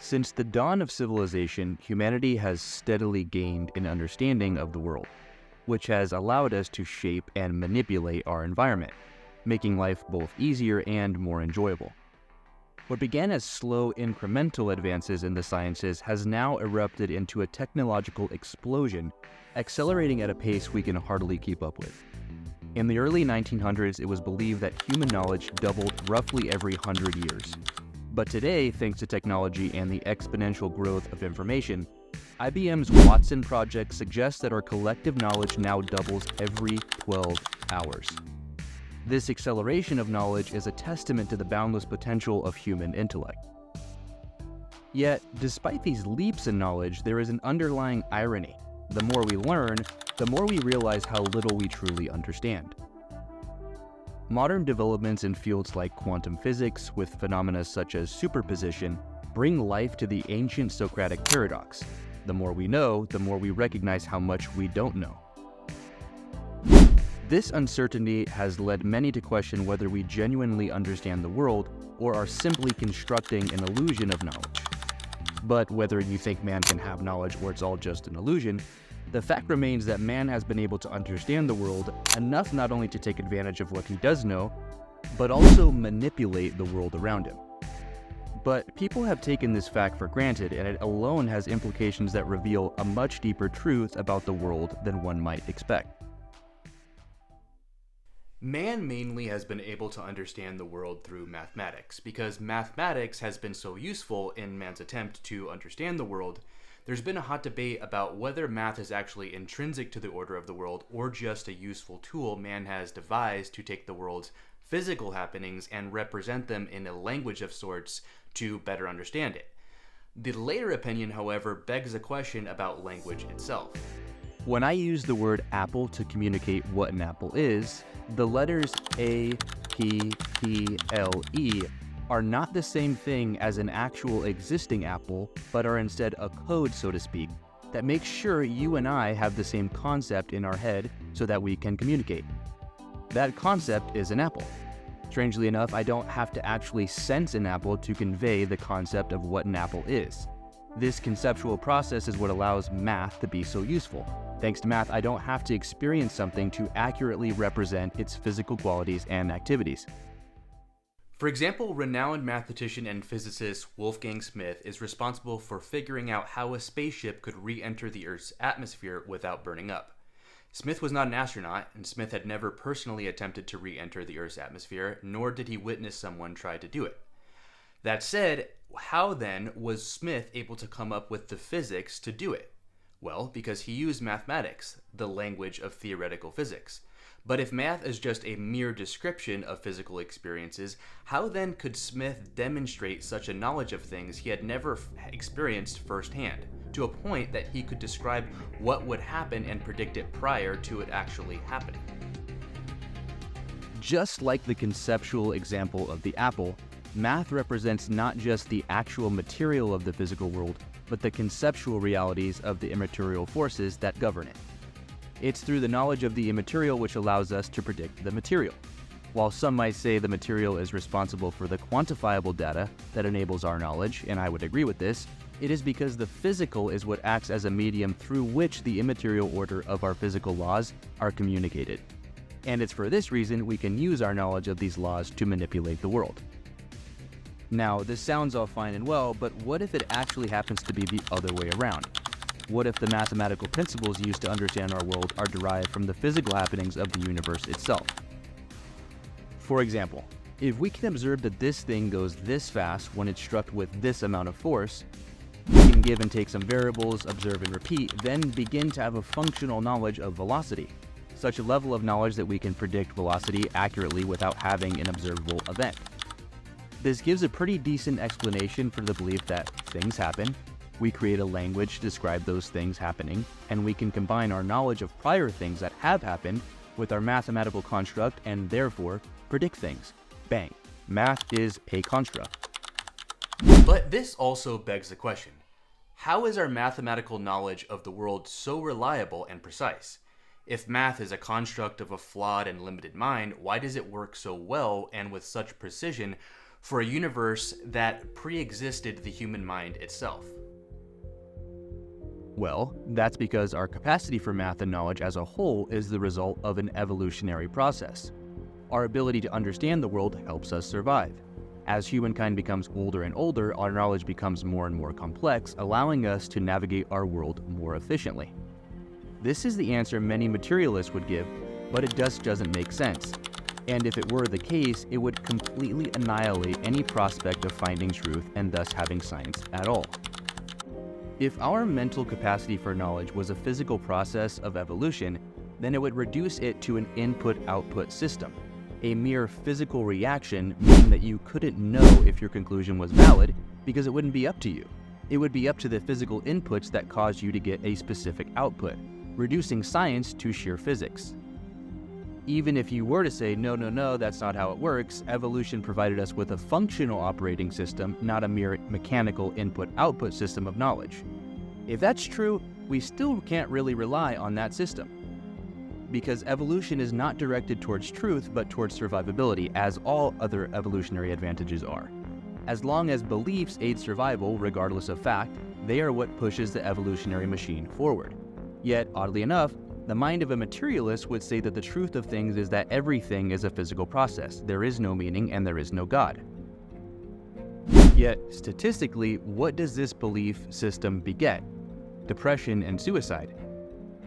Since the dawn of civilization, humanity has steadily gained an understanding of the world, which has allowed us to shape and manipulate our environment, making life both easier and more enjoyable. What began as slow, incremental advances in the sciences has now erupted into a technological explosion, accelerating at a pace we can hardly keep up with. In the early 1900s, it was believed that human knowledge doubled roughly every 100 years. But today, thanks to technology and the exponential growth of information, IBM's Watson project suggests that our collective knowledge now doubles every 12 hours. This acceleration of knowledge is a testament to the boundless potential of human intellect. Yet, despite these leaps in knowledge, there is an underlying irony. The more we learn, the more we realize how little we truly understand. Modern developments in fields like quantum physics, with phenomena such as superposition, bring life to the ancient Socratic paradox. The more we know, the more we recognize how much we don't know. This uncertainty has led many to question whether we genuinely understand the world or are simply constructing an illusion of knowledge. But whether you think man can have knowledge or it's all just an illusion, the fact remains that man has been able to understand the world enough not only to take advantage of what he does know, but also manipulate the world around him. But people have taken this fact for granted, and it alone has implications that reveal a much deeper truth about the world than one might expect. Man mainly has been able to understand the world through mathematics. Because mathematics has been so useful in man's attempt to understand the world, there's been a hot debate about whether math is actually intrinsic to the order of the world or just a useful tool man has devised to take the world's physical happenings and represent them in a language of sorts to better understand it. The later opinion, however, begs a question about language itself. When I use the word apple to communicate what an apple is, the letters A, P, P, L, E are not the same thing as an actual existing apple, but are instead a code, so to speak, that makes sure you and I have the same concept in our head so that we can communicate. That concept is an apple. Strangely enough, I don't have to actually sense an apple to convey the concept of what an apple is. This conceptual process is what allows math to be so useful. Thanks to math, I don't have to experience something to accurately represent its physical qualities and activities. For example, renowned mathematician and physicist Wolfgang Smith is responsible for figuring out how a spaceship could re-enter the Earth's atmosphere without burning up. Smith was not an astronaut, and Smith had never personally attempted to re-enter the Earth's atmosphere, nor did he witness someone try to do it. That said, how then was Smith able to come up with the physics to do it? Well, because he used mathematics, the language of theoretical physics. But if math is just a mere description of physical experiences, how then could Smith demonstrate such a knowledge of things he had never experienced firsthand, to a point that he could describe what would happen and predict it prior to it actually happening? Just like the conceptual example of the apple, math represents not just the actual material of the physical world, but the conceptual realities of the immaterial forces that govern it. It's through the knowledge of the immaterial which allows us to predict the material. While some might say the material is responsible for the quantifiable data that enables our knowledge, and I would agree with this, it is because the physical is what acts as a medium through which the immaterial order of our physical laws are communicated. And it's for this reason we can use our knowledge of these laws to manipulate the world. Now, this sounds all fine and well, but what if it actually happens to be the other way around? What if the mathematical principles used to understand our world are derived from the physical happenings of the universe itself? For example, if we can observe that this thing goes this fast when it's struck with this amount of force, we can give and take some variables, observe and repeat, then begin to have a functional knowledge of velocity. Such a level of knowledge that we can predict velocity accurately without having an observable event. This gives a pretty decent explanation for the belief that things happen, we create a language to describe those things happening, and we can combine our knowledge of prior things that have happened with our mathematical construct and therefore predict things. Bang. Math is a construct. But this also begs the question, how is our mathematical knowledge of the world so reliable and precise? If math is a construct of a flawed and limited mind, why does it work so well and with such precision for a universe that pre-existed the human mind itself? Well, that's because our capacity for math and knowledge as a whole is the result of an evolutionary process. Our ability to understand the world helps us survive. As humankind becomes older and older, our knowledge becomes more and more complex, allowing us to navigate our world more efficiently. This is the answer many materialists would give, but it just doesn't make sense. And if it were the case, it would completely annihilate any prospect of finding truth and thus having science at all. If our mental capacity for knowledge was a physical process of evolution, then it would reduce it to an input-output system, a mere physical reaction, meaning that you couldn't know if your conclusion was valid because it wouldn't be up to you. It would be up to the physical inputs that caused you to get a specific output, reducing science to sheer physics. Even if you were to say, no, that's not how it works, evolution provided us with a functional operating system, not a mere mechanical input-output system of knowledge. If that's true, we still can't really rely on that system, because evolution is not directed towards truth, but towards survivability, as all other evolutionary advantages are. As long as beliefs aid survival, regardless of fact, they are what pushes the evolutionary machine forward. Yet, oddly enough, the mind of a materialist would say that the truth of things is that everything is a physical process. There is no meaning and there is no God. Yet, statistically, what does this belief system beget? Depression and suicide.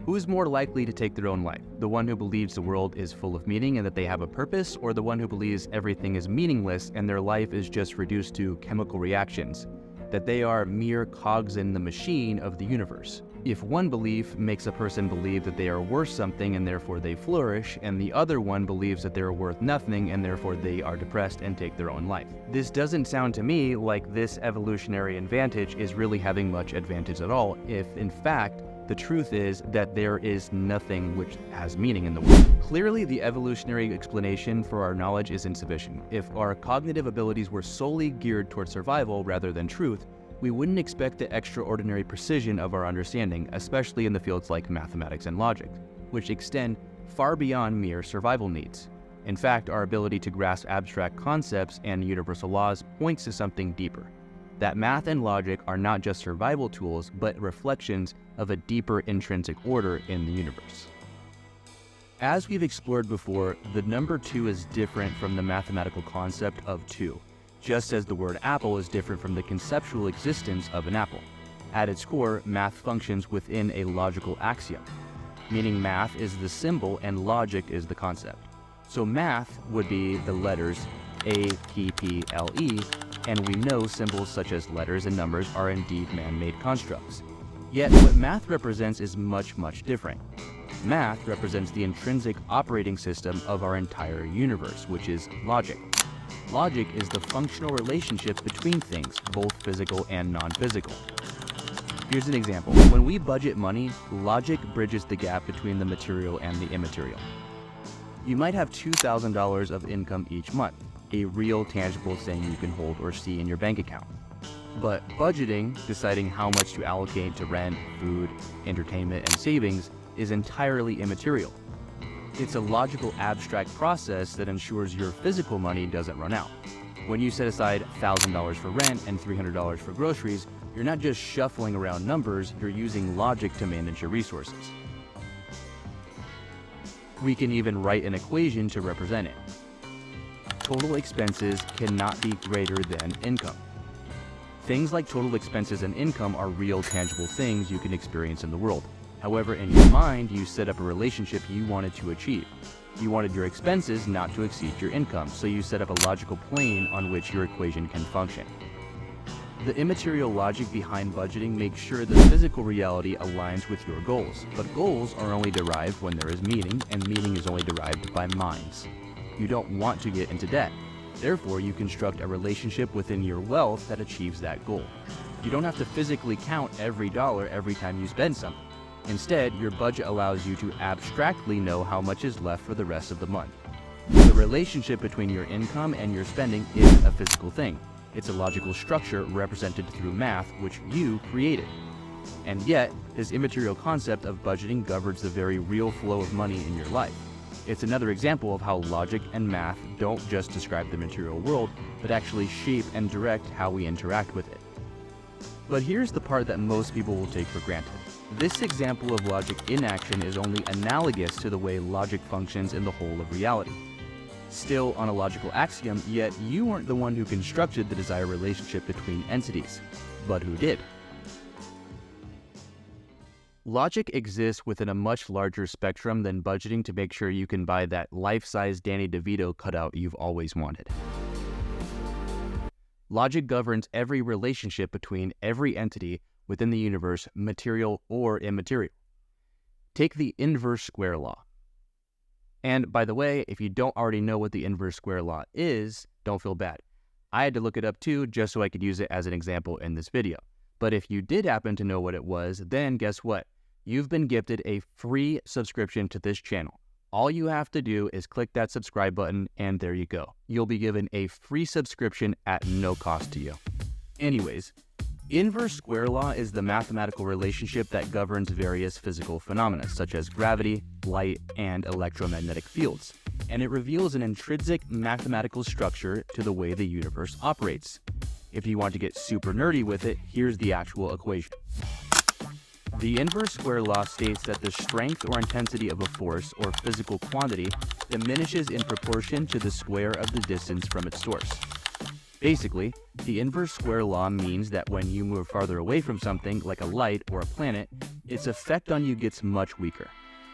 Who is more likely to take their own life? The one who believes the world is full of meaning and that they have a purpose, or the one who believes everything is meaningless and their life is just reduced to chemical reactions, that they are mere cogs in the machine of the universe? If one belief makes a person believe that they are worth something and therefore they flourish, and the other one believes that they are worth nothing and therefore they are depressed and take their own life. This doesn't sound to me like this evolutionary advantage is really having much advantage at all, if in fact the truth is that there is nothing which has meaning in the world. Clearly, the evolutionary explanation for our knowledge is insufficient. If our cognitive abilities were solely geared towards survival rather than truth, we wouldn't expect the extraordinary precision of our understanding, especially in the fields like mathematics and logic, which extend far beyond mere survival needs. In fact, our ability to grasp abstract concepts and universal laws points to something deeper, that math and logic are not just survival tools, but reflections of a deeper intrinsic order in the universe. As we've explored before, the number 2 is different from the mathematical concept of 2. Just as the word apple is different from the conceptual existence of an apple. At its core, math functions within a logical axiom, meaning math is the symbol and logic is the concept. So math would be the letters A, P, P, L, E, and we know symbols such as letters and numbers are indeed man-made constructs. Yet what math represents is much, much different. Math represents the intrinsic operating system of our entire universe, which is logic. Logic is the functional relationship between things, both physical and non-physical. Here's an example. When we budget money, logic bridges the gap between the material and the immaterial. You might have $2,000 of income each month, a real tangible thing you can hold or see in your bank account. But budgeting, deciding how much to allocate to rent, food, entertainment, and savings, is entirely immaterial. It's a logical, abstract process that ensures your physical money doesn't run out. When you set aside $1,000 for rent and $300 for groceries, you're not just shuffling around numbers, you're using logic to manage your resources. We can even write an equation to represent it. Total expenses cannot be greater than income. Things like total expenses and income are real, tangible things you can experience in the world. However, in your mind, you set up a relationship you wanted to achieve. You wanted your expenses not to exceed your income, so you set up a logical plane on which your equation can function. The immaterial logic behind budgeting makes sure the physical reality aligns with your goals, but goals are only derived when there is meaning, and meaning is only derived by minds. You don't want to get into debt. Therefore, you construct a relationship within your wealth that achieves that goal. You don't have to physically count every dollar every time you spend something. Instead, your budget allows you to abstractly know how much is left for the rest of the month. The relationship between your income and your spending isn't a physical thing. It's a logical structure represented through math, which you created. And yet, this immaterial concept of budgeting governs the very real flow of money in your life. It's another example of how logic and math don't just describe the material world, but actually shape and direct how we interact with it. But here's the part that most people will take for granted. This example of logic in action is only analogous to the way logic functions in the whole of reality. Still on a logical axiom, yet you weren't the one who constructed the desired relationship between entities, but who did? Logic exists within a much larger spectrum than budgeting to make sure you can buy that life-size Danny DeVito cutout you've always wanted. Logic governs every relationship between every entity within the universe, material or immaterial. Take the inverse square law. And by the way, if you don't already know what the inverse square law is, don't feel bad. I had to look it up too, just so I could use it as an example in this video. But if you did happen to know what it was, then guess what? You've been gifted a free subscription to this channel. All you have to do is click that subscribe button, and there you go. You'll be given a free subscription at no cost to you. Anyways, inverse square law is the mathematical relationship that governs various physical phenomena, such as gravity, light, and electromagnetic fields. And it reveals an intrinsic mathematical structure to the way the universe operates. If you want to get super nerdy with it, here's the actual equation. The inverse square law states that the strength or intensity of a force or physical quantity diminishes in proportion to the square of the distance from its source. Basically, the inverse square law means that when you move farther away from something, like a light or a planet, its effect on you gets much weaker.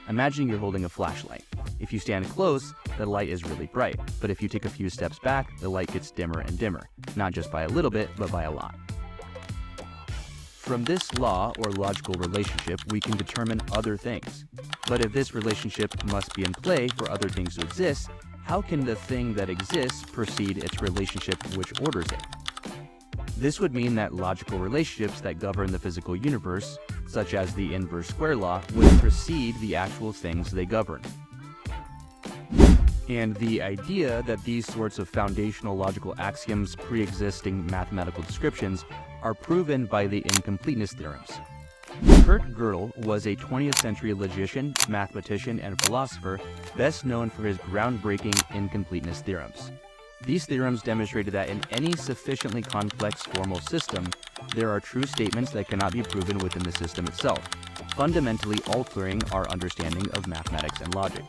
Imagine you're holding a flashlight. If you stand close, the light is really bright, but if you take a few steps back, the light gets dimmer and dimmer, not just by a little bit, but by a lot. From this law or logical relationship, we can determine other things. But if this relationship must be in play for other things to exist, how can the thing that exists precede its relationship which orders it? This would mean that logical relationships that govern the physical universe, such as the inverse square law, would precede the actual things they govern. And the idea that these sorts of foundational logical axioms pre-existing mathematical descriptions are proven by the incompleteness theorems. Gödel was a 20th century logician, mathematician, and philosopher best known for his groundbreaking incompleteness theorems. These theorems demonstrated that in any sufficiently complex formal system, there are true statements that cannot be proven within the system itself, fundamentally altering our understanding of mathematics and logic.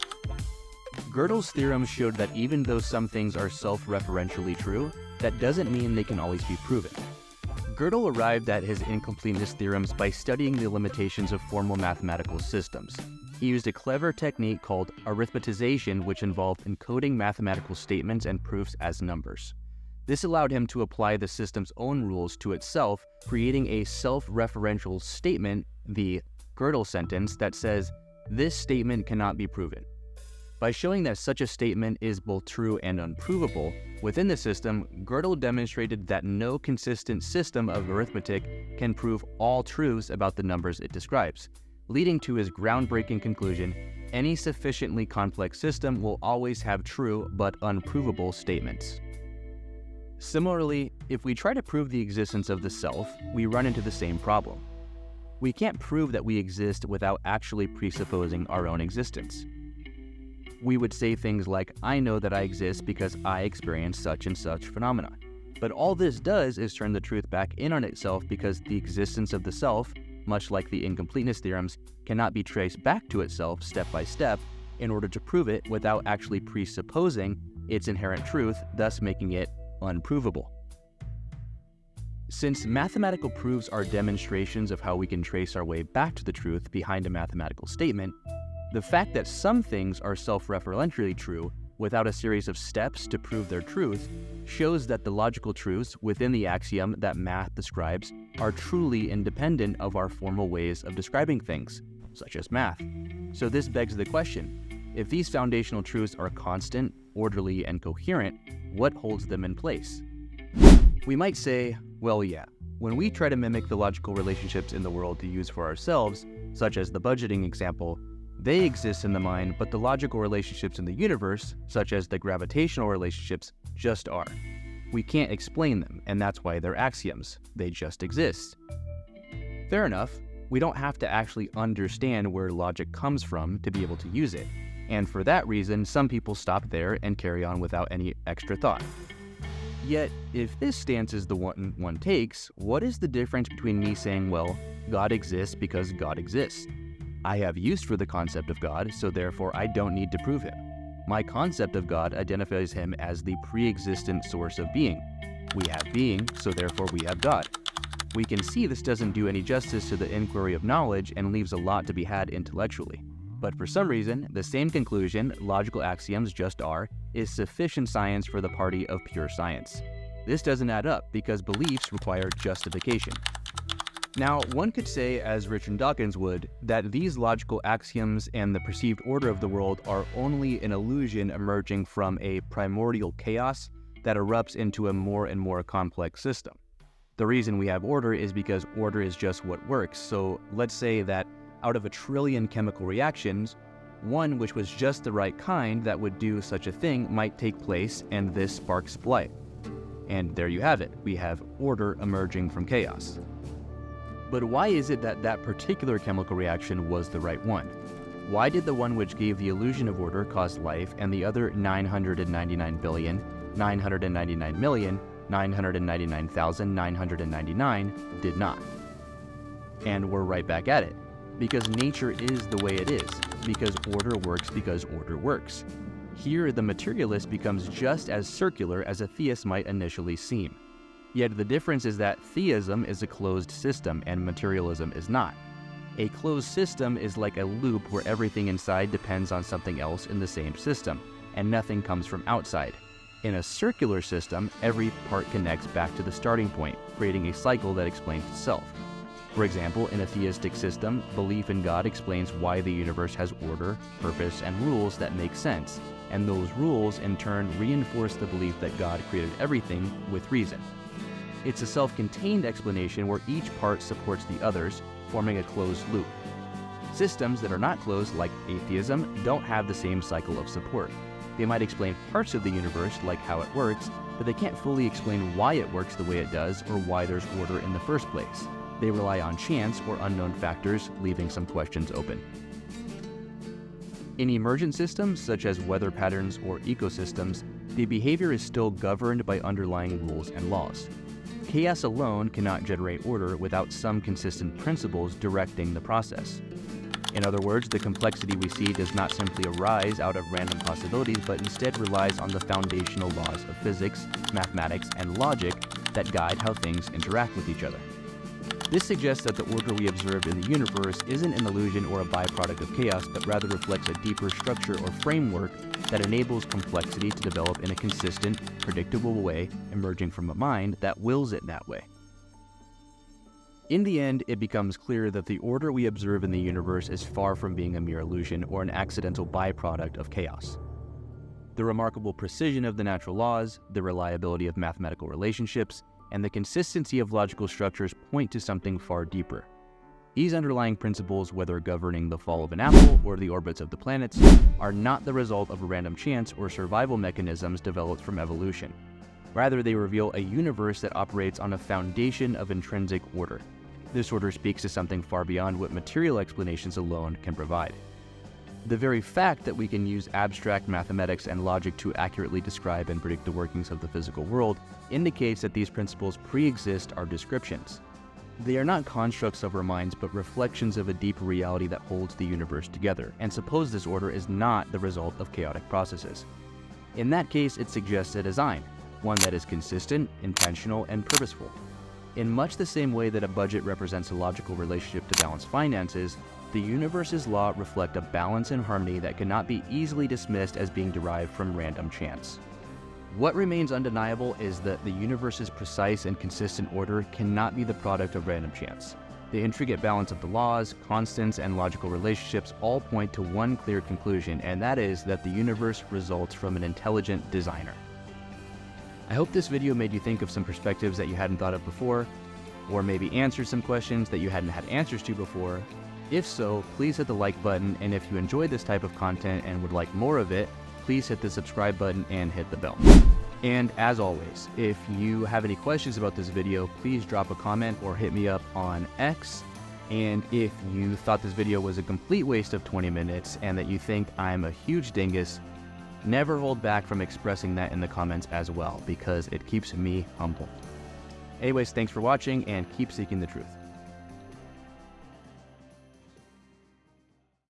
Gödel's theorems showed that even though some things are self-referentially true, that doesn't mean they can always be proven. Gödel arrived at his incompleteness theorems by studying the limitations of formal mathematical systems. He used a clever technique called arithmetization, which involved encoding mathematical statements and proofs as numbers. This allowed him to apply the system's own rules to itself, creating a self-referential statement, the Gödel sentence, that says, "This statement cannot be proven." By showing that such a statement is both true and unprovable, within the system, Gödel demonstrated that no consistent system of arithmetic can prove all truths about the numbers it describes, leading to his groundbreaking conclusion: any sufficiently complex system will always have true but unprovable statements. Similarly, if we try to prove the existence of the self, we run into the same problem. We can't prove that we exist without actually presupposing our own existence. We would say things like, "I know that I exist because I experience such and such phenomena." But all this does is turn the truth back in on itself, because the existence of the self, much like the incompleteness theorems, cannot be traced back to itself step by step in order to prove it without actually presupposing its inherent truth, thus making it unprovable. Since mathematical proofs are demonstrations of how we can trace our way back to the truth behind a mathematical statement, the fact that some things are self-referentially true without a series of steps to prove their truth shows that the logical truths within the axiom that math describes are truly independent of our formal ways of describing things, such as math. So this begs the question: if these foundational truths are constant, orderly, and coherent, what holds them in place? We might say, well, yeah, when we try to mimic the logical relationships in the world to use for ourselves, such as the budgeting example, they exist in the mind, but the logical relationships in the universe, such as the gravitational relationships, just are. We can't explain them, and that's why they're axioms. They just exist. Fair enough. We don't have to actually understand where logic comes from to be able to use it. And for that reason, some people stop there and carry on without any extra thought. Yet, if this stance is the one takes, what is the difference between me saying, well, God exists because God exists? I have use for the concept of God, so therefore I don't need to prove him. My concept of God identifies him as the pre-existent source of being. We have being, so therefore we have God. We can see this doesn't do any justice to the inquiry of knowledge and leaves a lot to be had intellectually. But for some reason, the same conclusion, logical axioms just are, is sufficient science for the party of pure science. This doesn't add up because beliefs require justification. Now, one could say, as Richard Dawkins would, that these logical axioms and the perceived order of the world are only an illusion emerging from a primordial chaos that erupts into a more and more complex system. The reason we have order is because order is just what works. So let's say that out of 1 trillion chemical reactions, one which was just the right kind that would do such a thing might take place, and this sparks life. And there you have it. We have order emerging from chaos. But why is it that that particular chemical reaction was the right one? Why did the one which gave the illusion of order cause life and the other 999,999,999,999 did not? And we're right back at it. Because nature is the way it is. Because order works because order works. Here, the materialist becomes just as circular as a theist might initially seem. Yet the difference is that theism is a closed system and materialism is not. A closed system is like a loop where everything inside depends on something else in the same system, and nothing comes from outside. In a circular system, every part connects back to the starting point, creating a cycle that explains itself. For example, in a theistic system, belief in God explains why the universe has order, purpose, and rules that make sense, and those rules in turn reinforce the belief that God created everything with reason. It's a self-contained explanation where each part supports the others, forming a closed loop. Systems that are not closed, like atheism, don't have the same cycle of support. They might explain parts of the universe, like how it works, but they can't fully explain why it works the way it does or why there's order in the first place. They rely on chance or unknown factors, leaving some questions open. In emergent systems, such as weather patterns or ecosystems, the behavior is still governed by underlying rules and laws. Chaos alone cannot generate order without some consistent principles directing the process. In other words, the complexity we see does not simply arise out of random possibilities, but instead relies on the foundational laws of physics, mathematics, and logic that guide how things interact with each other. This suggests that the order we observe in the universe isn't an illusion or a byproduct of chaos, but rather reflects a deeper structure or framework that enables complexity to develop in a consistent, predictable way, emerging from a mind that wills it that way. In the end, it becomes clear that the order we observe in the universe is far from being a mere illusion or an accidental byproduct of chaos. The remarkable precision of the natural laws, the reliability of mathematical relationships, and the consistency of logical structures point to something far deeper. These underlying principles, whether governing the fall of an apple or the orbits of the planets, are not the result of a random chance or survival mechanisms developed from evolution. Rather, they reveal a universe that operates on a foundation of intrinsic order. This order speaks to something far beyond what material explanations alone can provide. The very fact that we can use abstract mathematics and logic to accurately describe and predict the workings of the physical world indicates that these principles pre-exist our descriptions. They are not constructs of our minds, but reflections of a deeper reality that holds the universe together, and suppose this order is not the result of chaotic processes. In that case, it suggests a design, one that is consistent, intentional, and purposeful. In much the same way that a budget represents a logical relationship to balance finances, the universe's laws reflect a balance and harmony that cannot be easily dismissed as being derived from random chance. What remains undeniable is that the universe's precise and consistent order cannot be the product of random chance. The intricate balance of the laws, constants, and logical relationships all point to one clear conclusion, and that is that the universe results from an intelligent designer. I hope this video made you think of some perspectives that you hadn't thought of before, or maybe answered some questions that you hadn't had answers to before. If so, please hit the like button, and if you enjoy this type of content and would like more of it, please hit the subscribe button and hit the bell. And as always, if you have any questions about this video, please drop a comment or hit me up on X And if you thought this video was a complete waste of 20 minutes and that you think I'm a huge dingus, never hold back from expressing that in the comments as well, because it keeps me humble. Anyways, thanks for watching and keep seeking the truth.